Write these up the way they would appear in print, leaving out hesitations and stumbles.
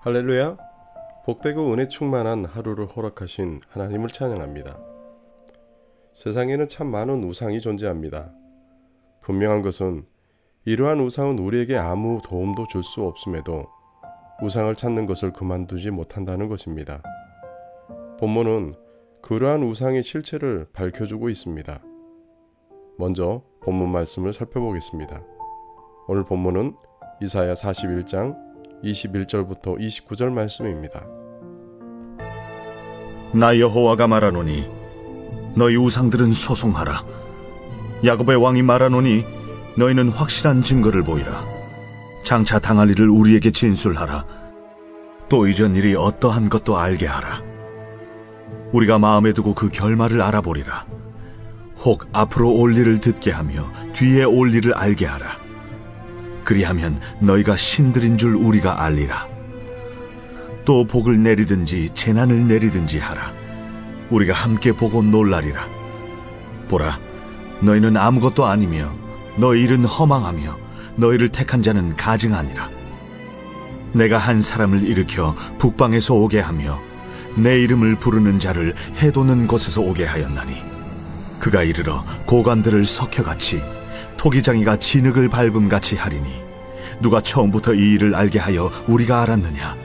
할렐루야! 복되고 은혜 충만한 하루를 허락하신 하나님을 찬양합니다. 세상에는 참 많은 우상이 존재합니다. 분명한 것은 이러한 우상은 우리에게 아무 도움도 줄 수 없음에도 우상을 찾는 것을 그만두지 못한다는 것입니다. 본문은 그러한 우상의 실체를 밝혀주고 있습니다. 먼저 본문 말씀을 살펴보겠습니다. 오늘 본문은 이사야 41장 21절부터 29절 말씀입니다. 나 여호와가 말하노니 너희 우상들은 소송하라. 야곱의 왕이 말하노니 너희는 확실한 증거를 보이라. 장차 당할 일을 우리에게 진술하라. 또 이전 일이 어떠한 것도 알게 하라. 우리가 마음에 두고 그 결말을 알아보리라. 혹 앞으로 올 일을 듣게 하며 뒤에 올 일을 알게 하라. 그리하면 너희가 신들인 줄 우리가 알리라. 또 복을 내리든지 재난을 내리든지 하라. 우리가 함께 보고 놀라리라. 보라, 너희는 아무것도 아니며 너희 일은 허망하며 너희를 택한 자는 가증하니라. 내가 한 사람을 일으켜 북방에서 오게 하며 내 이름을 부르는 자를 해도는 곳에서 오게 하였나니 그가 이르러 고관들을 석혀같이 토기장이가 진흙을 밟음같이 하리니 누가 처음부터 이 일을 알게 하여 우리가 알았느냐?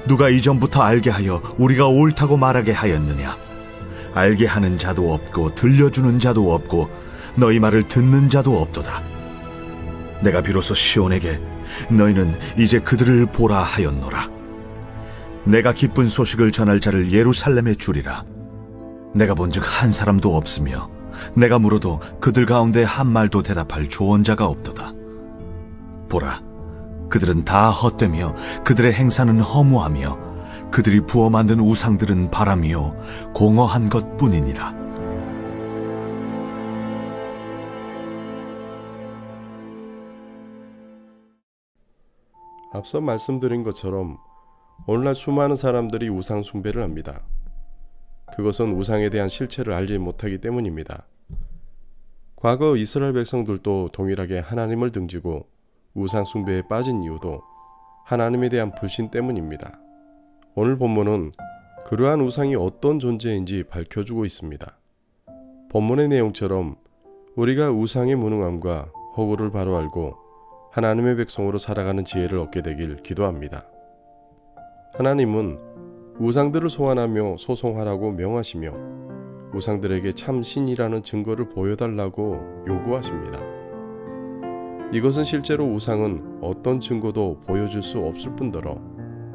누가 이전부터 알게 하여 우리가 옳다고 말하게 하였느냐? 알게 하는 자도 없고 들려주는 자도 없고 너희 말을 듣는 자도 없도다. 내가 비로소 시온에게 너희는 이제 그들을 보라 하였노라. 내가 기쁜 소식을 전할 자를 예루살렘에 주리라. 내가 본즉 한 사람도 없으며 내가 물어도 그들 가운데 한 말도 대답할 조언자가 없도다. 보라, 그들은 다 헛되며 그들의 행사는 허무하며 그들이 부어 만든 우상들은 바람이요 공허한 것뿐이니라. 앞서 말씀드린 것처럼 오늘날 수많은 사람들이 우상 숭배를 합니다. 그것은 우상에 대한 실체를 알지 못하기 때문입니다. 과거 이스라엘 백성들도 동일하게 하나님을 등지고 우상 숭배에 빠진 이유도 하나님에 대한 불신 때문입니다. 오늘 본문은 그러한 우상이 어떤 존재인지 밝혀주고 있습니다. 본문의 내용처럼 우리가 우상의 무능함과 허구를 바로 알고 하나님의 백성으로 살아가는 지혜를 얻게 되길 기도합니다. 하나님은 우상들을 소환하며 소송하라고 명하시며 우상들에게 참 신이라는 증거를 보여달라고 요구하십니다. 이것은 실제로 우상은 어떤 증거도 보여줄 수 없을 뿐더러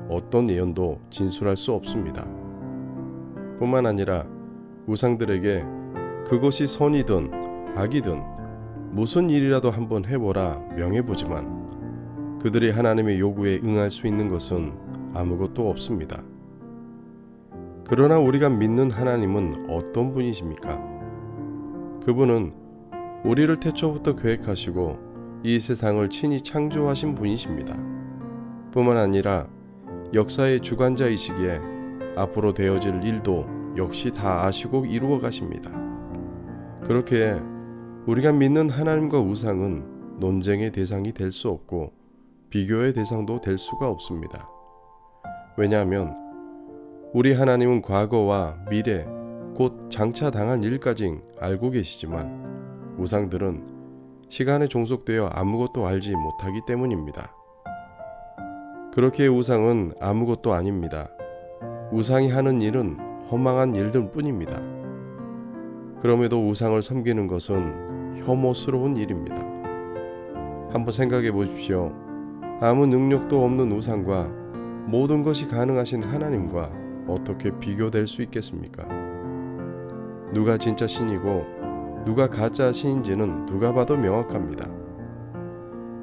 어떤 예언도 진술할 수 없습니다. 뿐만 아니라 우상들에게 그것이 선이든 악이든 무슨 일이라도 한번 해보라 명해보지만 그들이 하나님의 요구에 응할 수 있는 것은 아무것도 없습니다. 그러나 우리가 믿는 하나님은 어떤 분이십니까? 그분은 우리를 태초부터 계획하시고 이 세상을 친히 창조하신 분이십니다. 뿐만 아니라 역사의 주관자이시기에 앞으로 되어질 일도 역시 다 아시고 이루어 가십니다. 그렇게 우리가 믿는 하나님과 우상은 논쟁의 대상이 될 수 없고 비교의 대상도 될 수가 없습니다. 왜냐하면 우리 하나님은 과거와 미래, 곧 장차 당할 일까지 알고 계시지만 우상들은 시간에 종속되어 아무것도 알지 못하기 때문입니다. 그렇게 우상은 아무것도 아닙니다. 우상이 하는 일은 허망한 일들 뿐입니다. 그럼에도 우상을 섬기는 것은 혐오스러운 일입니다. 한번 생각해 보십시오. 아무 능력도 없는 우상과 모든 것이 가능하신 하나님과 어떻게 비교될 수 있겠습니까? 누가 진짜 신이고 누가 가짜 신인지는 누가 봐도 명확합니다.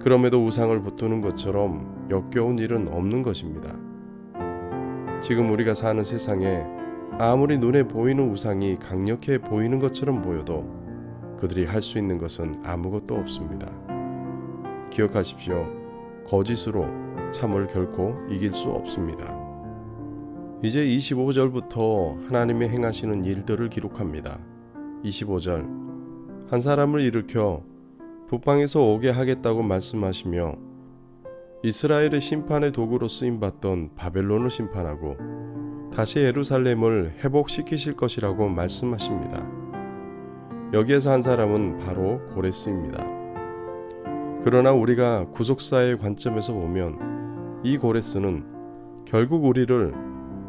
그럼에도 우상을 붙드는 것처럼 역겨운 일은 없는 것입니다. 지금 우리가 사는 세상에 아무리 눈에 보이는 우상이 강력해 보이는 것처럼 보여도 그들이 할 수 있는 것은 아무것도 없습니다. 기억하십시오. 거짓으로 참을 결코 이길 수 없습니다. 이제 25절부터 하나님이 행하시는 일들을 기록합니다. 25절 한 사람을 일으켜 북방에서 오게 하겠다고 말씀하시며 이스라엘의 심판의 도구로 쓰임받던 바벨론을 심판하고 다시 예루살렘을 회복시키실 것이라고 말씀하십니다. 여기에서 한 사람은 바로 고레스입니다. 그러나 우리가 구속사의 관점에서 보면 이 고레스는 결국 우리를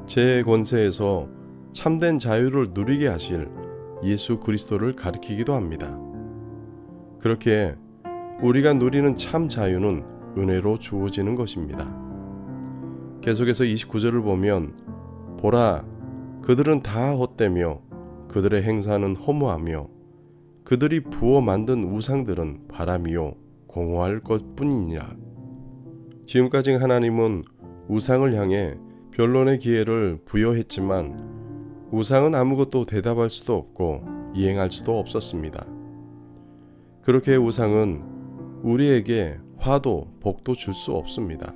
죄의 권세에서 참된 자유를 누리게 하실 예수 그리스도를 가리키기도 합니다. 그렇게 우리가 누리는 참 자유는 은혜로 주어지는 것입니다. 계속해서 29절을 보면 보라, 그들은 다 헛되며 그들의 행사는 허무하며 그들이 부어 만든 우상들은 바람이요 공허할 것뿐이니라. 지금까지 하나님은 우상을 향해 변론의 기회를 부여했지만 우상은 아무것도 대답할 수도 없고 이행할 수도 없었습니다. 그렇게 우상은 우리에게 화도 복도 줄 수 없습니다.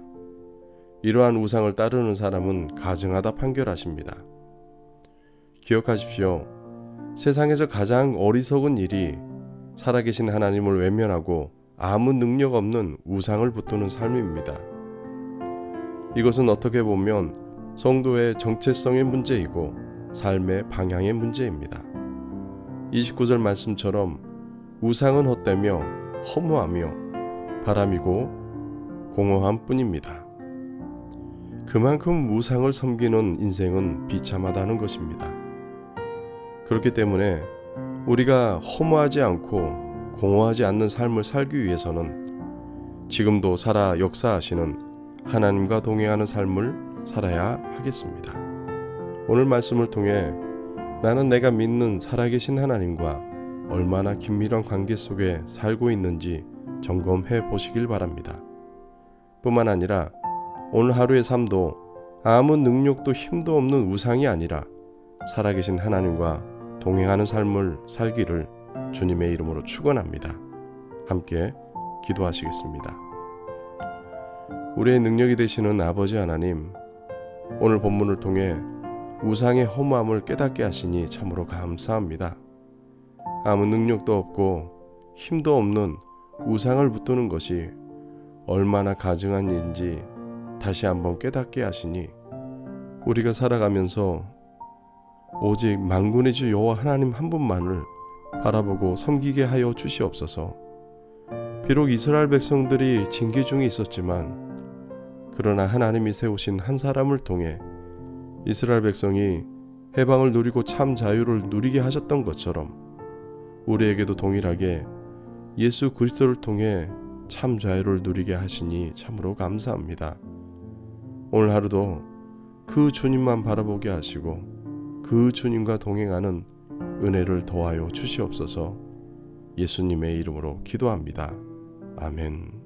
이러한 우상을 따르는 사람은 가증하다 판결하십니다. 기억하십시오. 세상에서 가장 어리석은 일이 살아계신 하나님을 외면하고 아무 능력 없는 우상을 붙드는 삶입니다. 이것은 어떻게 보면 성도의 정체성의 문제이고 삶의 방향의 문제입니다. 29절 말씀처럼 우상은 헛되며 허무하며 바람이고 공허함 뿐입니다. 그만큼 우상을 섬기는 인생은 비참하다는 것입니다. 그렇기 때문에 우리가 허무하지 않고 공허하지 않는 삶을 살기 위해서는 지금도 살아 역사하시는 하나님과 동행하는 삶을 살아야 하겠습니다. 오늘 말씀을 통해 나는 내가 믿는 살아계신 하나님과 얼마나 긴밀한 관계 속에 살고 있는지 점검해 보시길 바랍니다. 뿐만 아니라 오늘 하루의 삶도 아무 능력도 힘도 없는 우상이 아니라 살아계신 하나님과 동행하는 삶을 살기를 주님의 이름으로 축원합니다. 함께 기도하시겠습니다. 우리의 능력이 되시는 아버지 하나님, 오늘 본문을 통해 우상의 허무함을 깨닫게 하시니 참으로 감사합니다. 아무 능력도 없고 힘도 없는 우상을 붙드는 것이 얼마나 가증한 일인지 다시 한번 깨닫게 하시니 우리가 살아가면서 오직 만군의 주 여호와 하나님 한 분만을 바라보고 섬기게 하여 주시옵소서. 비록 이스라엘 백성들이 징계 중에 있었지만 그러나 하나님이 세우신 한 사람을 통해 이스라엘 백성이 해방을 누리고 참 자유를 누리게 하셨던 것처럼 우리에게도 동일하게 예수 그리스도를 통해 참 자유를 누리게 하시니 참으로 감사합니다. 오늘 하루도 그 주님만 바라보게 하시고 그 주님과 동행하는 은혜를 더하여 주시옵소서. 예수님의 이름으로 기도합니다. 아멘.